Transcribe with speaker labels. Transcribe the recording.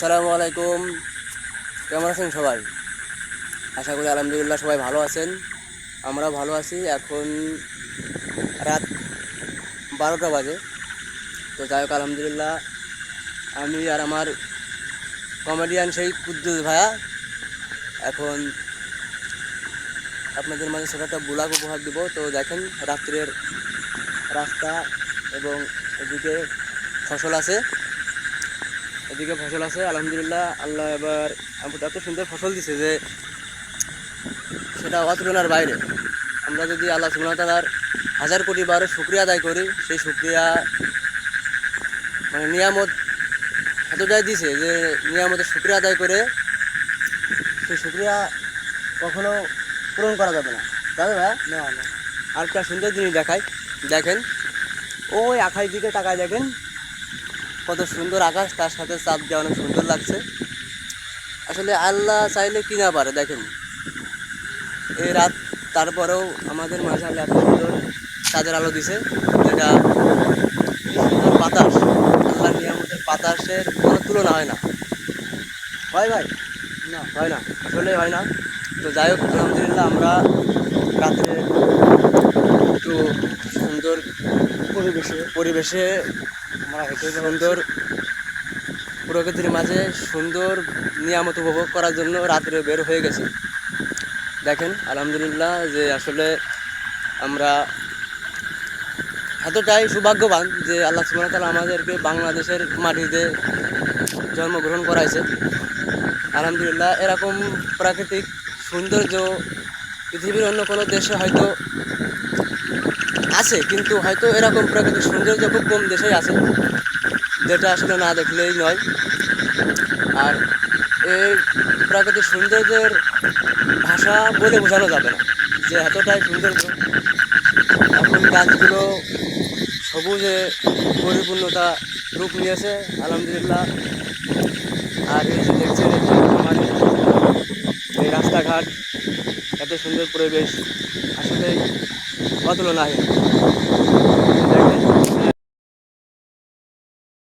Speaker 1: আসসালামু আলাইকুম। কেমন আছেন সবাই? আশা করি আলহামদুলিল্লাহ সবাই ভালো আছেন। আমরাও ভালো আছি। এখন রাত 12টা বাজে। তো যাই হোক, আলহামদুলিল্লাহ আমি আর আমার কমেডিয়ান সেই কুদ্দুস ভাইয়া এখন আপনাদের মাঝে ছোটো একটা ব্লগ উপহার দিব। তো দেখেন রাত্রের রাস্তা এবং এদিকে ফসল আছে, আলহামদুলিল্লাহ। আল্লাহ এবার এত সুন্দর ফসল দিছে যে সেটা অতুলনার বাইরে। আমরা যদি আল্লাহ সুবহানাহু ওয়া তাআলার হাজার কোটি বারো শুকরিয়া আদায় করি, সেই শুকরিয়া নিয়ামত এতটাই দিছে যে নিয়ামতের শুকরিয়া আদায় করে সেই শুকরিয়া কখনো পূরণ করা যাবে না। যাবে ভাইয়া? না না। আর একটা সুন্দর জিনিস দেখাই, দেখেন ওই আকাশ দিকে তাকায় দেখেন কত সুন্দর আকাশ, তার সাথে চাঁদ দিয়ে অনেক সুন্দর লাগছে। আসলে আল্লাহ চাইলে কি না পারে। দেখেন এই রাত, তারপরেও আমাদের মাঝে আল্লাহ এত সুন্দর চাঁদের আলো দিছে, যেটা সুন্দর বাতাস, আল্লাহর নিয়ামতের বাতাসের কোনো তুলনা হয় না। হয় ভাই? না হয় না, আসলে হয় না। তো যাই হোক, আলহামদুলিল্লাহ আমরা রাত্রে একটু সুন্দর পরিবেশে আমরা সুন্দর প্রকৃতির মাঝে সুন্দর নিয়ামত উপভোগ করার জন্য রাত্রে বের হয়ে গেছি। দেখেন আলহামদুলিল্লাহ যে আসলে আমরা এতটাই সৌভাগ্যবান যে আল্লাহ সুবহানাহু ওয়া তাআলা আমাদেরকে বাংলাদেশের মাটিতে জন্মগ্রহণ করাইছে। আলহামদুলিল্লাহ এরকম প্রাকৃতিক সৌন্দর্য পৃথিবীর অন্য কোনো দেশে হয়তো আছে, কিন্তু হয়তো এরকম প্রাকৃতিক সৌন্দর্য খুব কম দেশেই আছে, যেটা আসলে না দেখলেই নয়। আর এই প্রাকৃতিক সৌন্দর্যের ভাষা বলে বোঝানো যাবে না যে এতটাই সৌন্দর্য। এখন গাছগুলো সবুজে পরিপূর্ণতা রূপ নিয়েছে আলহামদুলিল্লাহ। আর এই যে দেখছেন আমাদের এই রাস্তাঘাট, এত সুন্দর পরিবেশ আসলে অতুলনীয়।